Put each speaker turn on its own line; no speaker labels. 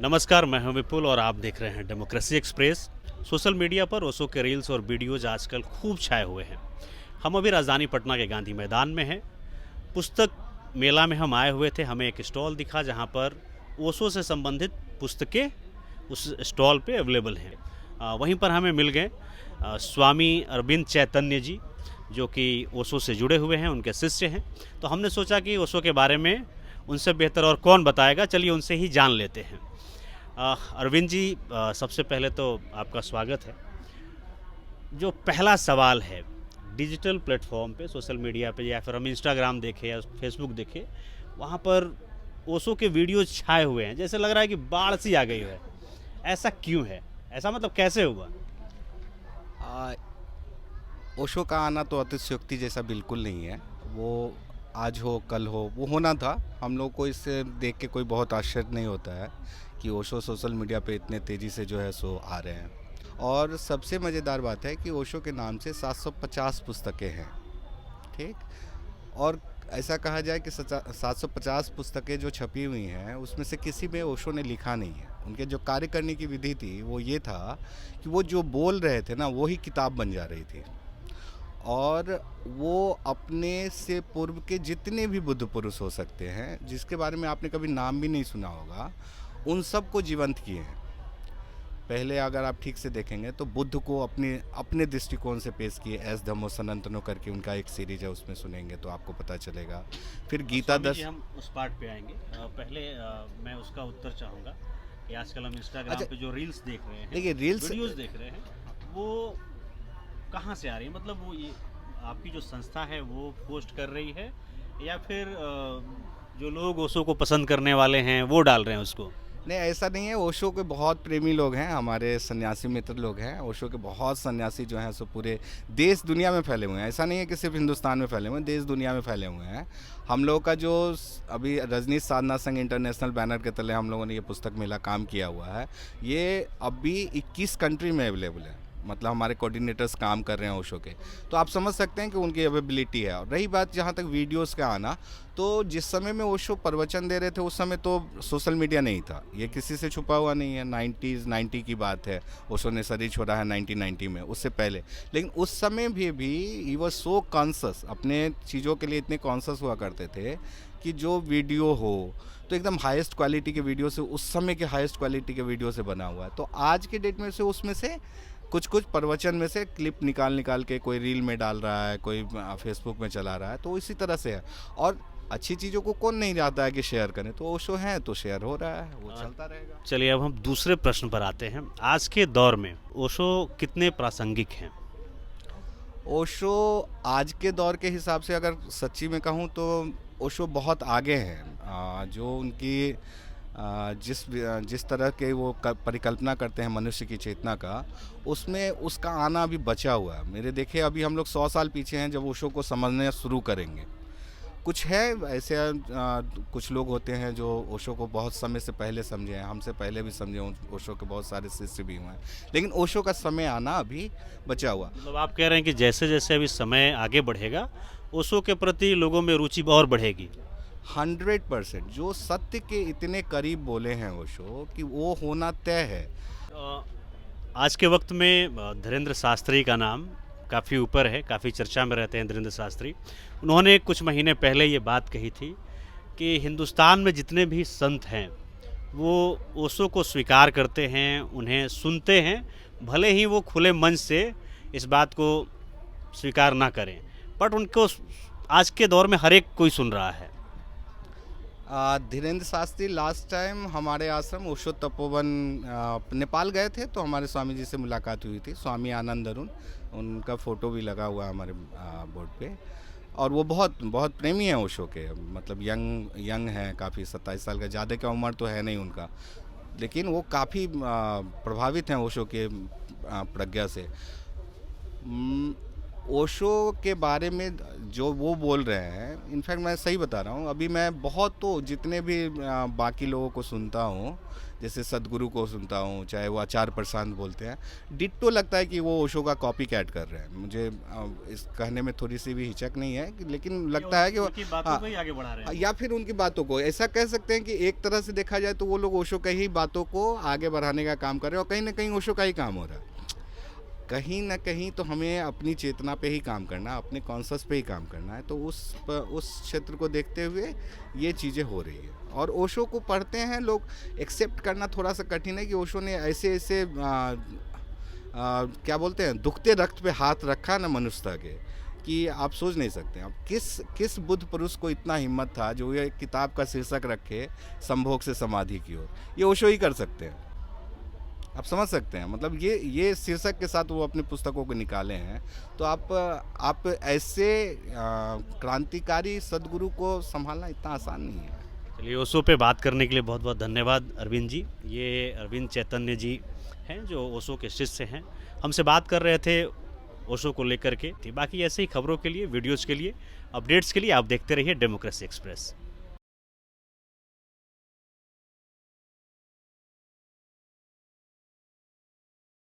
नमस्कार, मैं हूं विपुल और आप देख रहे हैं डेमोक्रेसी एक्सप्रेस। सोशल मीडिया पर ओशो के रील्स और वीडियोज आजकल खूब छाए हुए हैं। हम अभी राजधानी पटना के गांधी मैदान में हैं। पुस्तक मेला में हम आए हुए थे। हमें एक स्टॉल दिखा जहां पर ओशो से संबंधित पुस्तकें उस स्टॉल पे अवेलेबल हैं। वहीं पर हमें मिल गए स्वामी अरविंद चैतन्य जी, जो कि ओशो से जुड़े हुए हैं, उनके शिष्य हैं। तो हमने सोचा कि ओशो के बारे में उनसे बेहतर और कौन बताएगा, चलिए उनसे ही जान लेते हैं। अरविंद जी, सबसे पहले तो आपका स्वागत है। जो पहला सवाल है, डिजिटल प्लेटफॉर्म पे, सोशल मीडिया पे, या फिर हम इंस्टाग्राम देखें या फेसबुक देखें, वहाँ पर ओशो के वीडियोज छाए हुए हैं, जैसे लग रहा है कि बाढ़ सी आ गई है। ऐसा क्यों है? ऐसा मतलब कैसे हुआ?
आ, ओशो का आना तो अतिशयोक्ति जैसा बिल्कुल नहीं है। वो आज हो कल हो, वो होना था। हम लोग को इससे देख के कोई बहुत आश्चर्य नहीं होता है कि ओशो सोशल मीडिया पे इतने तेज़ी से जो है सो आ रहे हैं। और सबसे मज़ेदार बात है कि ओशो के नाम से 750 पुस्तकें हैं, ठीक। और ऐसा कहा जाए कि 750 पुस्तकें जो छपी हुई हैं उसमें से किसी में ओशो ने लिखा नहीं है। उनके जो कार्य करने की विधि थी वो ये था कि वो जो बोल रहे थे ना, वो ही किताब बन जा रही थी। और वो अपने से पूर्व के जितने भी बुद्ध पुरुष हो सकते हैं, जिसके बारे में आपने कभी नाम भी नहीं सुना होगा, उन सब को जीवंत किए हैं। पहले अगर आप ठीक से देखेंगे तो बुद्ध को अपने अपने दृष्टिकोण से पेश किए। एस धम्मो सनातनो करके उनका एक सीरीज है, उसमें सुनेंगे तो आपको पता चलेगा। फिर गीता
स्वामी जी,
दस।
हम उस पार्ट पे आएंगे। पहले मैं उसका उत्तर चाहूँगा कि आजकल हम इंस्टाग्राम
अच्छा,
पे जो रील्स देख रहे हैं,
देखिए रील्स।
वीडियोस देख रहे हैं, वो कहाँ से आ रही है? मतलब वो ये आपकी जो संस्था है वो पोस्ट कर रही है, या फिर जो लोग ओशो को पसंद करने वाले हैं वो डाल रहे हैं उसको?
नहीं, ऐसा नहीं है। ओशो के बहुत प्रेमी लोग हैं, हमारे सन्यासी मित्र लोग हैं। ओशो के बहुत सन्यासी जो हैं सो पूरे देश दुनिया में फैले हुए हैं। ऐसा नहीं है कि सिर्फ हिंदुस्तान में फैले हुए हैं, देश दुनिया में फैले हुए हैं। हम लोगों का जो अभी रजनीश साधना संघ इंटरनेशनल बैनर के तले हम लोगों ने ये पुस्तक मेला काम किया हुआ है, ये अभी 21 कंट्री में अवेलेबल है। मतलब हमारे कोऑर्डिनेटर्स काम कर रहे हैं ओशो के, तो आप समझ सकते हैं कि उनकी अवेलेबिलिटी है। और रही बात जहाँ तक वीडियोस का आना, तो जिस समय में ओशो प्रवचन दे रहे थे उस समय तो सोशल मीडिया नहीं था। ये किसी से छुपा हुआ नहीं है। 90 की बात है, ओशो ने शरीर छोड़ा है 1990 में, उससे पहले। लेकिन उस समय भी ही वॉज सो कॉन्शस, अपने चीज़ों के लिए इतने कॉन्शस हुआ करते थे कि जो वीडियो हो तो एकदम हाईएस्ट क्वालिटी के वीडियो से, उस समय के हाईएस्ट क्वालिटी के वीडियो से बना हुआ है। तो आज के डेट में से उसमें से कुछ प्रवचन में से क्लिप निकाल के कोई रील में डाल रहा है, कोई फेसबुक में चला रहा है, तो इसी तरह से है। और अच्छी चीज़ों को कौन नहीं चाहता है कि शेयर करें, तो ओशो है तो शेयर हो रहा है, वो चलता रहेगा।
चलिए, अब हम दूसरे प्रश्न पर आते हैं। आज के दौर में ओशो कितने प्रासंगिक हैं?
ओशो आज के दौर के हिसाब से अगर सच्ची में कहूँ तो ओशो बहुत आगे हैं। जो उनकी जिस तरह के वो परिकल्पना करते हैं मनुष्य की चेतना का, उसमें उसका आना अभी बचा हुआ है। मेरे देखे अभी हम लोग 100 साल पीछे हैं जब ओशो को समझना शुरू करेंगे। कुछ है ऐसे कुछ लोग होते हैं जो ओशो को बहुत समय से पहले समझे हैं, हमसे पहले भी समझे। ओशो के बहुत सारे शिष्य भी हुए हैं, लेकिन ओशो का समय आना अभी बचा हुआ।
मतलब आप कह रहे हैं कि जैसे जैसे अभी समय आगे बढ़ेगा, ओशो के प्रति लोगों में रुचि और बढ़ेगी?
100%। जो सत्य के इतने करीब बोले हैं ओशो कि वो होना तय है।
अ, आज के वक्त में धीरेन्द्र शास्त्री का नाम काफ़ी ऊपर है, काफ़ी चर्चा में रहते हैं धीरेन्द्र शास्त्री। उन्होंने कुछ महीने पहले ये बात कही थी कि हिंदुस्तान में जितने भी संत हैं वो ओशो को स्वीकार करते हैं, उन्हें सुनते हैं, भले ही वो खुले मन से इस बात को स्वीकार ना करें, बट उनको आज के दौर में हर एक कोई सुन रहा है।
धीरेन्द्र शास्त्री लास्ट टाइम हमारे आश्रम ओशो तपोवन नेपाल गए थे, तो हमारे स्वामी जी से मुलाकात हुई थी। स्वामी आनंद अरुण, उनका फ़ोटो भी लगा हुआ है हमारे बोर्ड पे। और वो बहुत बहुत प्रेमी हैं ओशो के। मतलब यंग हैं काफ़ी, 27 साल का, ज़्यादा का उम्र तो है नहीं उनका, लेकिन वो काफ़ी प्रभावित हैं ओशो के प्रज्ञा से। ओशो के बारे में जो वो बोल रहे हैं, इनफैक्ट मैं सही बता रहा हूँ, अभी मैं बहुत तो जितने भी बाकी लोगों को सुनता हूँ, जैसे सदगुरु को सुनता हूँ, चाहे वो आचार्य प्रशांत बोलते हैं, डिट्टो लगता है कि वो ओशो का कॉपी कैट कर रहे हैं। मुझे इस कहने में थोड़ी सी भी हिचक नहीं है लेकिन लगता है कि
उनकी बातों को ही आगे बढ़ा रहे हैं।
या फिर उनकी बातों को ऐसा कह सकते हैं कि एक तरह से देखा जाए तो वो लोग ओशो का ही बातों को आगे बढ़ाने का काम कर रहे हैं, और कहीं ना कहीं ओशो का ही काम हो रहा है। कहीं ना कहीं तो हमें अपनी चेतना पे ही काम करना है, अपने कॉन्शस पे ही काम करना है। तो उस क्षेत्र को देखते हुए ये चीज़ें हो रही है। और ओशो को पढ़ते हैं लोग, एक्सेप्ट करना थोड़ा सा कठिन है कि ओशो ने ऐसे ऐसे क्या बोलते हैं, दुखते रक्त पे हाथ रखा ना मनुष्यता के, कि आप सोच नहीं सकते। अब किस बुद्ध पुरुष को इतना हिम्मत था जो ये किताब का शीर्षक रखे संभोग से समाधि की ओर। ये ओशो ही कर सकते हैं। आप समझ सकते हैं, मतलब ये शीर्षक के साथ वो अपनी पुस्तकों को निकाले हैं। तो आप ऐसे क्रांतिकारी सदगुरु को संभालना इतना आसान नहीं है।
चलिए, ओशो पे बात करने के लिए बहुत बहुत धन्यवाद अरविंद जी। ये अरविंद चैतन्य जी हैं जो ओशो के शिष्य हैं, हमसे बात कर रहे थे ओशो को लेकर के। बाकी ऐसे ही खबरों के लिए, वीडियोज़ के लिए, अपडेट्स के लिए आप देखते रहिए डेमोक्रेसी एक्सप्रेस।